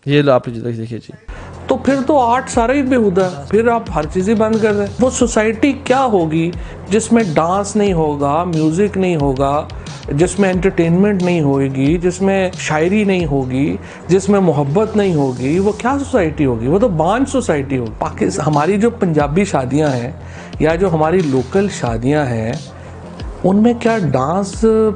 یہ لو آپ دیکھیے جی. تو پھر تو آرٹ سارا ہی بےہودہ ہے, پھر آپ ہر چیز ہی بند کر رہے ہیں. وہ سوسائٹی کیا ہوگی جس میں ڈانس نہیں ہوگا, میوزک نہیں ہوگا, جس میں انٹرٹینمنٹ نہیں ہوگی, جس میں شاعری نہیں ہوگی, جس میں محبت نہیں ہوگی, وہ کیا سوسائٹی ہوگی؟ وہ تو بانجھ سوسائٹی ہوگی. پاکستان ہماری جو پنجابی شادیاں ہیں یا جو ہماری لوکل شادیاں ہیں ان میں کیا ڈانس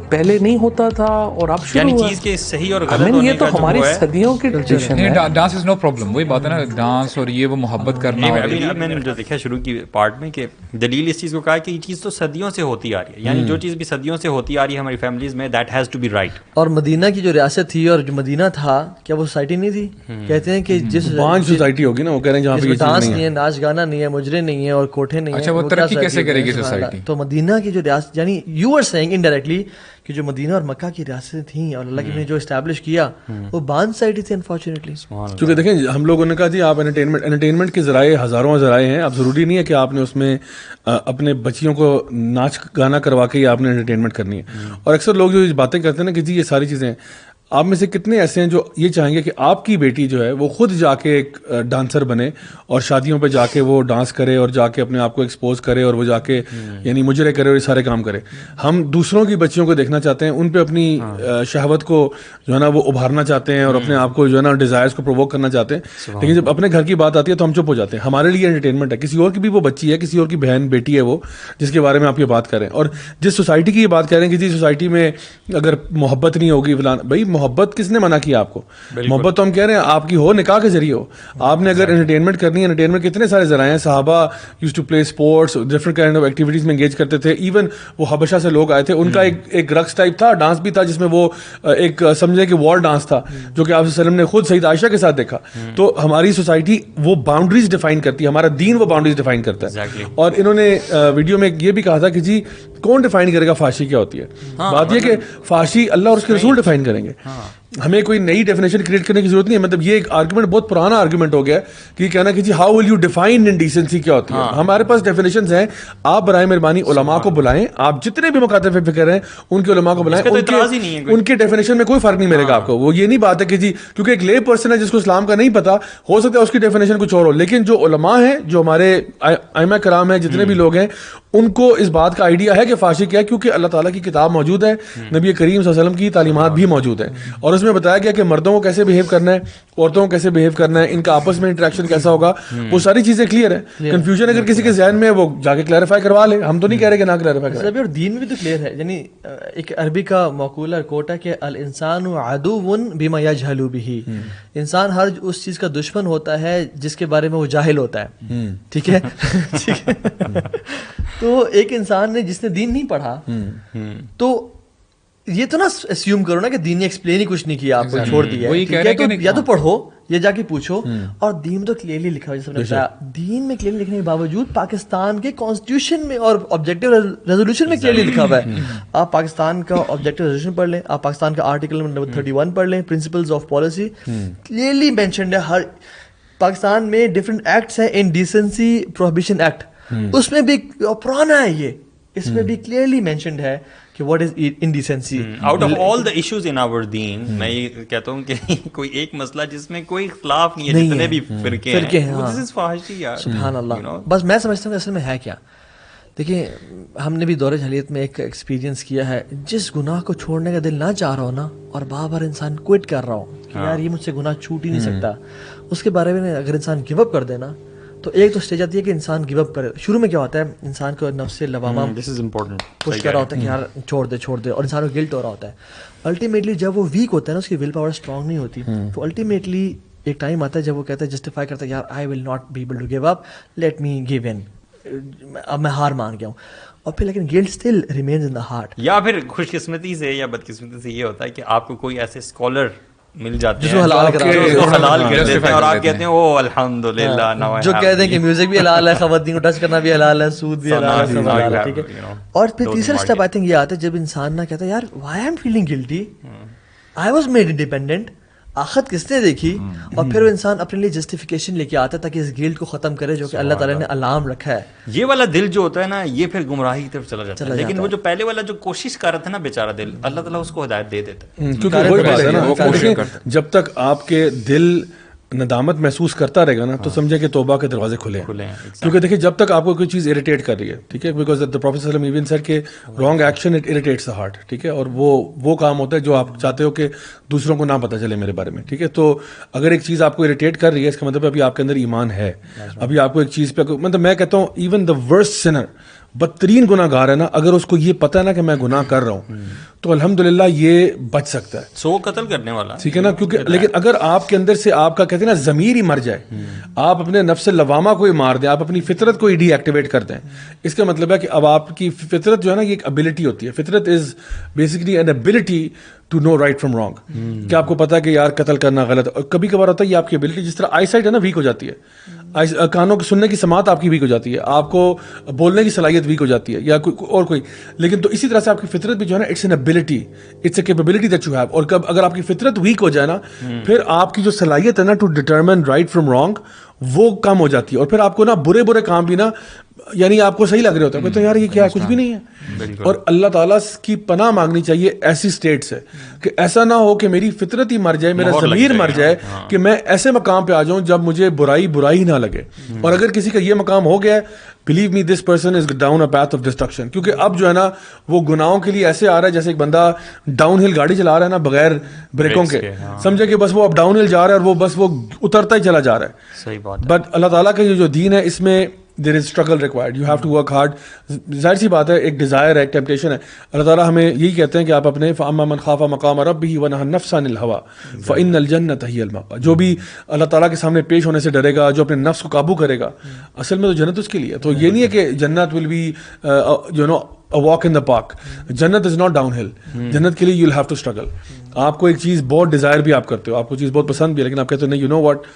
پہلے نہیں ہوتا تھا اور اب شروع ہوا؟ چیز کے صحیح اور غلط ہونے یہ تو کا ہماری صدیوں کی ٹریڈیشن ہے. ڈانس از نو پرابلم, وہی بات ہے نا, ڈانس اور یہ وہ محبت کرنا. میں نے جو دیکھا شروع کی پارٹ میں کہ دلیل اس چیز کو کہا کہ یہ چیز تو صدیوں سے ہوتی آ رہی ہے, یعنی جو چیز بھی صدیوں سے ہوتی آ رہی ہے ہماری فیملیز میں, that has to be right. اور مدینہ کی جو ریاست تھی اور جو مدینہ تھا, کیا وہ سوسائٹی نہیں تھی؟ کہتے ہیں کہ جس بانجھ سوسائٹی ہوگی نا, وہ کہہ رہے ہیں جہاں پہ ڈانس نہیں ہے, ناچ گانا نہیں ہے, مجرے نہیں ہے اور کوٹھے نہیں ہیں. اچھا, وہ ترقی کیسے کرے گی سوسائٹی؟ تو مدینہ کی جو ریاست, یعنی یو آر سیئنگ انڈائریکٹلی کہ جو مدینہ اور مکہ کی ریاستیں تھیں اور اللہ نے جو اسٹیبلش کیا وہ بانجھ سوسائٹی تھی انفارچونیٹلی. کیونکہ دیکھیں ہم لوگوں نے کہا جی آپ انٹرٹینمنٹ کے ذرائع ہزاروں ذرائع ہیں, اب ضروری نہیں ہے کہ آپ نے اس میں اپنے بچیوں کو ناچ گانا کروا کے ہی آپ نے انٹرٹینمنٹ کرنی ہے. اور اکثر لوگ جو باتیں کرتے ہیں نا کہ جی یہ ساری چیزیں, آپ میں سے کتنے ایسے ہیں جو یہ چاہیں گے کہ آپ کی بیٹی جو ہے وہ خود جا کے ایک ڈانسر بنے اور شادیوں پہ جا کے وہ ڈانس کرے اور جا کے اپنے آپ کو ایکسپوز کرے اور وہ جا کے یعنی مجرے کرے اور یہ سارے کام کرے؟ ہم دوسروں کی بچیوں کو دیکھنا چاہتے ہیں, ان پہ اپنی شہوت کو جو ہے نا وہ ابھارنا چاہتے ہیں اور اپنے آپ کو جو ہے نا ڈیزائرز کو پرووک کرنا چاہتے ہیں, لیکن جب اپنے گھر کی بات آتی ہے تو ہم چپ ہو جاتے ہیں. ہمارے لیے انٹرٹینمنٹ ہے, کسی اور کی بھی وہ بچی ہے, کسی اور کی بہن بیٹی ہے وہ جس کے بارے میں آپ یہ بات کریں. اور جس سوسائٹی کی یہ بات کر رہے ہیں کہ جی سوسائٹی میں اگر محبت نہیں ہوگی فلان, بھائی محبت کس نے منع کیا آپ کو؟ محبت تو ہم کہہ رہے ہیں آپ کی ہو نکاح کے ذریعے ہو. آپ نے اگر انٹرٹینمنٹ کرنی ہے, انٹرٹینمنٹ کے اتنے سارے ذرائع ہیں. صحابہ use to play sports, different kind of activities میں انگیج کرتے تھے. ایون وہ حبشہ سے لوگ آئے تھے, ان کا ایک رقص ٹائپ تھا, ڈانس بھی تھا, جس میں وہ ایک سمجھے کہ وار ڈانس تھا جو کہ آپ صلی اللہ علیہ وسلم نے خود سید عائشہ کے ساتھ دیکھا. تو ہماری سوسائٹی وہ باؤنڈریز ڈیفائن کرتی ہے, ہمارا دین وہ باؤنڈریز ڈیفائن کرتا ہے. اور انہوں نے ویڈیو میں یہ بھی کہا تھا کہ جی کون ڈیفائن کرے گا فحاشی کیا ہوتی ہے؟ بات یہ کہ فحاشی اللہ اور اس کے رسول ڈیفائن کریں گے, ہمیں کوئی نئی ڈیفینیشن کریٹ کرنے کی ضرورت نہیں ہے. مطلب یہ ایک آرگومنٹ بہت پرانا آرگومنٹ ہو گیا ہے کہ کہنا کہ جی ہاؤ ول یو ڈیفائن انڈیسنسی کیا ہوتی ہے. ہمارے پاس ڈیفینیشنز ہیں, آپ برائے مہربانی علماء کو بلائیں, آپ جتنے بھی مکاتب فکر ہیں ان کے علماء کو بلائیں, ان کے ڈیفینیشن میں کوئی فرق نہیں ملے گا آپ کو. وہ یہ نہیں بات ہے کہ جی کیونکہ ایک لے پرسن ہے جس کو اسلام کا نہیں پتا, ہو سکتا ہے اس کی ڈیفینیشن کچھ اور ہو, لیکن جو علماء ہیں, جو ہمارے ائمہ کرام ہیں, جتنے بھی لوگ ہیں, ان کو اس بات کا آئیڈیا ہے کہ فحاشی کیا ہے, کیونکہ اللہ تعالیٰ کی کتاب موجود ہے, نبی کریم صلی اللہ علیہ وسلم کی تعلیمات بھی موجود ہیں, اور اس میں بتایا گیا کہ مردوں کو کیسے بہیو کرنا ہے, عورتوں کو کیسے بہیو کرنا ہے, ان کا آپس میں انٹریکشن کیسا ہوگا, وہ ساری چیزیں کلیئر ہیں. کنفیوژن اگر کسی کے ذہن میں وہ جا کے کلیریفائی کروا لے, ہم تو نہیں کہہ رہے کہ نہ کلیریفائی کریں. اور دین بھی تو کلیئر ہے. یعنی ایک عربی کا مقولہ کوٹ ہے کہ الانسان عدو بما یجہل بہ, انسان ہر اس چیز کا دشمن ہوتا ہے جس کے بارے میں وہ جاہل ہوتا ہے. ٹھیک ہے, تو ایک انسان نے جس نے دین نہیں پڑھا, تو یہ تو نہ اسیوم کرو نا کہ دین نے ایکسپلین ہی کچھ نہیں کیا, آپ کو چھوڑ دیا ہے. یا تو پڑھو یا جا کے پوچھو, اور دین میں تو کلیئرلی لکھا ہوا, جیسے نے بتایا دین میں کلیئرلی لکھنے کے باوجود پاکستان کے کانسٹیٹیوشن میں اور آبجیکٹیو ریزولوشن میں کلیئرلی لکھا ہوا ہے. آپ پاکستان کا آبجیکٹیو ریزولوشن پڑھ لیں, آپ پاکستان کا آرٹیکل نمبر 31 پڑھ لیں, principles of policy, clearly mentioned ہے. ہر پاکستان میں ڈفرنٹ ایکٹس ہیں, انڈیسنسی پروہیبیشن ایکٹ, اس میں بھی پرانا ہے یہ, اس میں بھی کلیئرلی مینشنڈ ہے کہ what is indecency. Out of all the issues in our دین, میں یہ کہتا ہوں کہ کوئی ایک مسئلہ جس میں کوئی اختلاف نہیں ہے, جتنے بھی فرقے ہیں, دس از فحاشی یار. سبحان اللہ. بس میں سمجھتا ہوں کہ اصل میں ہے کیا, دیکھیں ہم نے بھی دور جاہلیت میں ایک ایکسپیرینس کیا ہے, جس گناہ کو چھوڑنے کا دل نہ چاہ رہا ہو نا, اور بار بار انسان کوئٹ کر رہا ہو کہ یار یہ مجھ سے گناہ چھوٹ ہی نہیں سکتا, اس کے بارے میں اگر انسان گیو اپ کر دے نا, تو ایک تو اسٹیج آتی ہے کہ انسان گیو اپ کرے. شروع میں کیا ہوتا ہے, انسان کو نفس لوامہ پش کر رہا ہوتا ہے کہ یار چھوڑ دے, اور انسان کو گلٹ ہو رہا ہوتا ہے. الٹیمیٹلی جب وہ ویک ہوتا ہے نا, اس کی ول پاور اسٹرانگ نہیں ہوتی, تو الٹیمیٹلی ایک ٹائم آتا ہے جب وہ کہتا ہے, جسٹیفائی کرتا ہے یار I will not be able to give up, let me give in, اب میں ہار مان گیا ہوں. اور پھر لیکن guilt still remains in the heart. یا پھر خوش قسمتی سے یا بدقسمتی سے یہ ہوتا ہے کہ آپ کو کوئی ایسے اسکالر مل جاتے ہیں حلال کر دیتے ہیں, اور آپ کہتے ہیں او الحمدللہ, جو کہتے ہیں کہ میوزک بھی حلال ہے, خواتین کو ٹچ کرنا بھی حلال ہے, سود بھی حلال ہے, ٹھیک ہے. اور پھر تیسرا اسٹیپ آئی تھنک یہ آتا ہے جب انسان نہ کہتا ہے یار why I am feeling guilty, I was made independent, آخرت کس نے دیکھی, اور پھر وہ انسان اپنے لیے جسٹیفیکیشن لے کے آتا ہے تاکہ اس گلٹ کو ختم کرے جو کہ اللہ تعالیٰ نے الارم رکھا ہے. یہ والا دل جو ہوتا ہے نا, یہ پھر گمراہی کی طرف چلا جاتا ہے. لیکن وہ جو پہلے والا جو کوشش کر رہا تھا نا بیچارہ دل, اللہ تعالیٰ اس کو ہدایت دے دیتا ہے. کیونکہ وہی بات ہے نا, جب تک آپ کے دل ندامت محسوس کرتا رہے گا نا تو سمجھے کہ توبہ کے دروازے کھلے ہیں. کیونکہ دیکھیں جب تک آپ کو کوئی چیز اریٹیٹ کر رہی ہے, ٹھیک ہے, بیکاز دا پروفیٹ صلی اللہ علیہ وسلم سیڈ کہ wrong action it irritates the heart, ٹھیک ہے, اور وہ کام ہوتا ہے جو آپ چاہتے ہو کہ دوسروں کو نہ پتہ چلے میرے بارے میں, ٹھیک ہے. تو اگر ایک چیز آپ کو اریٹیٹ کر رہی ہے اس کا مطلب ابھی آپ کے اندر ایمان ہے, ابھی آپ کو ایک چیز پہ, مطلب میں کہتا ہوں ایون دا ورسٹ سنر, بدترین گناہ گار ہے نا, اگر اس کو یہ پتہ ہے نا کہ میں گناہ کر رہا ہوں تو الحمدللہ یہ بچ سکتا ہے. سو قتل کرنے والا, ٹھیک ہے نا, کیونکہ لیکن اگر آپ کے اندر سے آپ کا کہتے ہیں نا ضمیر ہی مر جائے, آپ اپنے نفس لوامہ کو ہی مار دیں, آپ اپنی فطرت کو ہی ڈی ایکٹیویٹ کر دیں, اس کا مطلب ہے کہ اب آپ کی فطرت جو ہے نا یہ ایک ابیلٹی ہوتی ہے. فطرت is basically an ability to know right from wrong, کہ آپ کو پتا ہے کہ یار قتل کرنا غلط ہے. اور کبھی کبھار ہوتا ہے یہ آپ کی ابیلٹی, جس طرح آئی سائٹ ہے نا ویک ہو جاتی ہے, کانوں کی سننے کی سماعت آپ کی ویک ہو جاتی ہے, آپ کو بولنے کی صلاحیت ویک ہو جاتی ہے, یا کوئی لیکن تو اسی طرح سے آپ کی فطرت بھی جو ہے نا it's an ability, it's a capability that you have. اور اگر آپ کی فطرت ویک ہو جائے نا پھر آپ کی جو صلاحیت ہے نا to determine right from wrong وہ کم ہو جاتی ہے, اور پھر آپ کو نا برے کام بھی نا یعنی آپ کو صحیح لگ رہے ہوتا ہے, تو یار یہ کیا ہے, کچھ بھی نہیں ہے. اور اللہ تعالیٰ کی پناہ مانگنی چاہیے ایسی اسٹیٹ سے کہ ایسا نہ ہو کہ میری فطرت ہی مر جائے, میرا ضمیر مر جائے, کہ میں ایسے مقام پہ آ جاؤں جب مجھے برائی نہ لگے. اور اگر کسی کا یہ مقام ہو گیا ہے, believe me this person is down a path of destruction, کیونکہ اب جو ہے نا وہ گناہوں کے لیے ایسے آ رہا ہے جیسے ایک بندہ ڈاؤن ہل گاڑی چلا رہا ہے نا بغیر بریکوں کے, سمجھے کہ بس وہ اب ڈاؤن ہل جا رہا ہے اور وہ بس وہ اترتا ہی چلا جا رہا ہے. صحیح بات. بٹ اللہ تعالیٰ کا یہ جو دین ہے اس میں there is struggle required, you have to work hard. ظاہر سی بات ہے, ایک ڈیزائر ہے, ایک ٹیمپٹیشن ہے. اللہ تعالیٰ ہمیں یہی کہتے ہیں کہ آپ اپنے فَأَمَّا مَنْ خَافَ مَقَامَ رَبِّهِ وَنَهَى النَّفْسَ عَنِ الْهَوَىٰ فَإِنَّ الْجَنَّةَ هِيَ الْمَأْوَىٰ, جو بھی اللہ تعالیٰ کے سامنے پیش ہونے سے ڈرے گا, جو اپنے نفس کو قابو کرے گا, اصل میں تو جنت اس کے لیے. تو یہ نہیں ہے کہ جنت will be you know a walk in the park. جنت از ناٹ ڈاؤن ہل, جنت کے لیے you will have to struggle. آپ کو ایک چیز بہت ڈیزائر بھی آپ کرتے ہو, آپ کو چیز بہت پسند بھی ہے, لیکن آپ کہتے ہو نہیں, یو نو واٹ,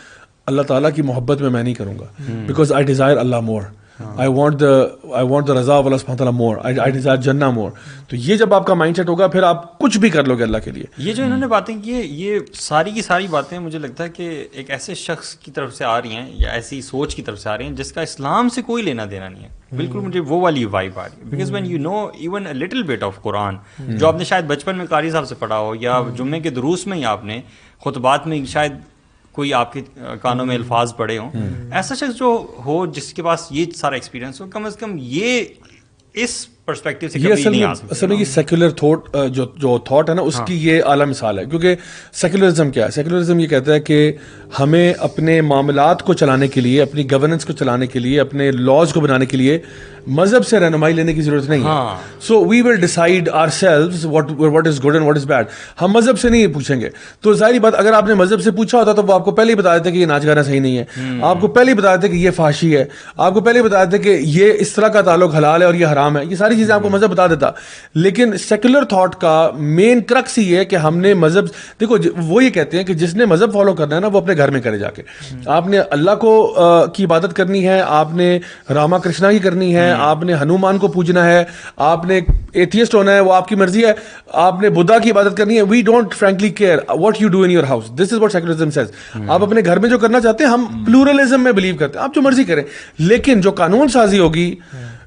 اللہ تعالیٰ کی محبت میں نہیں کروں گا, بیکاز آئی ڈیزائر اللہ مور, I want the رضا of Allah subhanahu wa ta'ala more, I desire جنہ more. تو یہ جب آپ کا مائنڈ سیٹ ہوگا پھر آپ کچھ بھی کر لو گے اللہ کے لیے. یہ جو انہوں نے باتیں کی ہیں, یہ ساری کی ساری باتیں مجھے لگتا ہے کہ ایک ایسے شخص کی طرف سے آ رہی ہیں یا ایسی سوچ کی طرف سے آ رہی ہیں جس کا اسلام سے کوئی لینا دینا نہیں ہے. بالکل مجھے وہ والی وائب آ رہی ہے, because when you know even a little bit of قرآن, جو آپ نے شاید بچپن میں قاری صاحب سے پڑھا ہو یا جمعے کے دروس میں, یا آپ نے خطبات میں شاید کوئی آپ کے کانوں میں الفاظ پڑے ہوں, ایسا شخص جو ہو جس کے پاس یہ سارا ایکسپیرینس ہو, کم از کم یہ اس پرسپیکٹو سے کبھی نہیں آ سکتا. اصل میں یہ سیکولر تھاٹ جو تھاٹ ہے نا اس کی یہ اعلیٰ مثال ہے. کیونکہ سیکولرزم کیا ہے, سیکولرزم یہ کہتا ہے کہ ہمیں اپنے معاملات کو چلانے کے لیے, اپنی گورننس کو چلانے کے لیے, اپنے لاز کو بنانے کے لیے مذہب سے رہنمائی لینے کی ضرورت نہیں ہے. So we will decide ourselves what is good and what is bad. ہم مذہب سے نہیں پوچھیں گے. تو ظاہری بات, اگر آپ نے مذہب سے پوچھا ہوتا تو وہ آپ کو پہلے ہی بتا دیتے کہ یہ ناچ گانا صحیح نہیں ہے, آپ کو پہلے ہی بتا دیتے کہ یہ فحاشی ہے, آپ کو پہلے ہی بتا دیتے کہ یہ اس طرح کا تعلق حلال ہے اور یہ حرام ہے. یہ ساری چیزیں آپ کو مذہب بتا دیتا. لیکن سیکولر تھاٹ کا مین کرکس یہ ہے کہ ہم نے مذہب, دیکھو وہ یہ کہتے ہیں کہ جس نے مذہب فالو کرنا ہے نا وہ اپنے گھر میں کرے جا کے. آپ نے اللہ کو کی عبادت کرنی ہے, آپ نے راما کرشنا کی کرنی ہے, آپ نے ہنومان کو پوجنا ہے, آپ نے ایتھیسٹ ہونا ہے, وہ آپ کی مرضی ہے, آپ نے بدھا کی عبادت کرنی ہے. We don't frankly care what you do in your house. This is what secularism says. آپ اپنے گھر میں جو کرنا چاہتے ہیں, ہم پلورلزم میں بلیو کرتے ہیں, آپ جو مرضی کریں, لیکن جو قانون سازی ہوگی,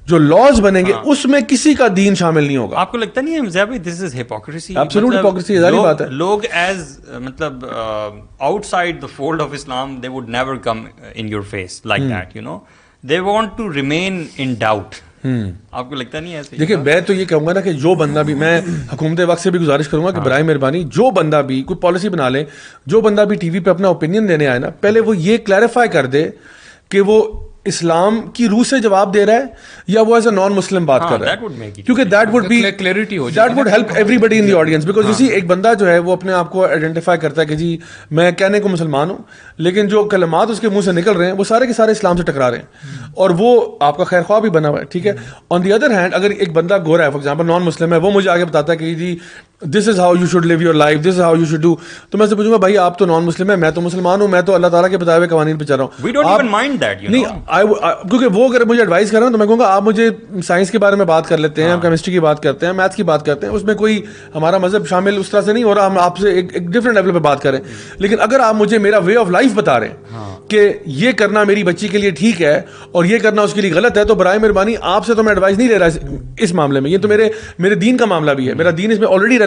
جو لاز بنیں گے, اس میں کسی کا دین شامل نہیں ہوگا. آپ کو لگتا نہیں ہے زیاد بھائی this is hypocrisy? Absolute hypocrisy, ظاہری بات ہے. لوگ ایز مطلب outside the fold of Islam they would never come in your face like that, you know, they want to remain in doubt. آپ کو لگتا نہیں ایسے؟ دیکھیں میں تو یہ کہوں گا نا کہ جو بندہ بھی, میں حکومت وقت سے بھی گزارش کروں گا کہ برائے مہربانی جو بندہ بھی کوئی پالیسی بنا لے, جو بندہ بھی ٹی وی پہ اپنا اوپینین دینے آئے نا, پہلے وہ یہ کلیریفائی کر دے کہ وہ اسلام کی روح سے جواب دے رہا ہے یا وہ ایز اے نان مسلم بات کر رہا ہے, کیونکہ دیٹ وڈ بی کلیئرٹی ہو دیٹ وڈ ہیلپ ایوری بڈی ان دی آڈینس. بیکاز اسی ایک بندہ جو ہے وہ اپنے آپ کو آئیڈینٹیفائی کرتا ہے کہ جی میں کہنے کو مسلمان ہوں, لیکن جو کلمات اس کے منہ سے نکل رہے ہیں وہ سارے کے سارے اسلام سے ٹکرا رہے ہیں, اور وہ آپ کا خیر خواہ بھی بنا ہوا ہے, ٹھیک ہے. آن دی ادر ہینڈ اگر ایک بندہ گورا ہے, فار ایگزامپل نان مسلم ہے, وہ مجھے آگے بتاتا ہے کہ جی this is how you should live your life, this is how you should do. تو میں سے پوچھوں گا بھائی آپ تو نان مسلم ہے, میں تو مسلمان ہوں, میں تو اللہ تعالیٰ کے بتائے ہوئے قوانین پہ چل رہا ہوں. We don't even mind that, you know. نہیں, کیونکہ وہ اگر مجھے ایڈوائز کر رہا ہوں تو میں کہوں گا آپ مجھے سائنس کے بارے میں بات کر لیتے ہیں, ہم کیمسٹری کی بات کرتے ہیں, میتھس کی بات کرتے ہیں, اس میں کوئی ہمارا مذہب شامل اس طرح سے نہیں ہو رہا, ہم آپ سے ایک ڈفرینٹ لیول پہ بات کریں. لیکن اگر آپ مجھے میرا وے آف لائف بتا رہے ہیں کہ یہ کرنا میری بچی کے لیے ٹھیک ہے اور یہ کرنا اس کے لیے غلط ہے, تو برائے مہربانی آپ سے تو میں ایڈوائز نہیں لے رہا اس معاملے میں. یہ تو میرے دین کا معاملہ بھی ہے, میرا دین اس میں آلریڈی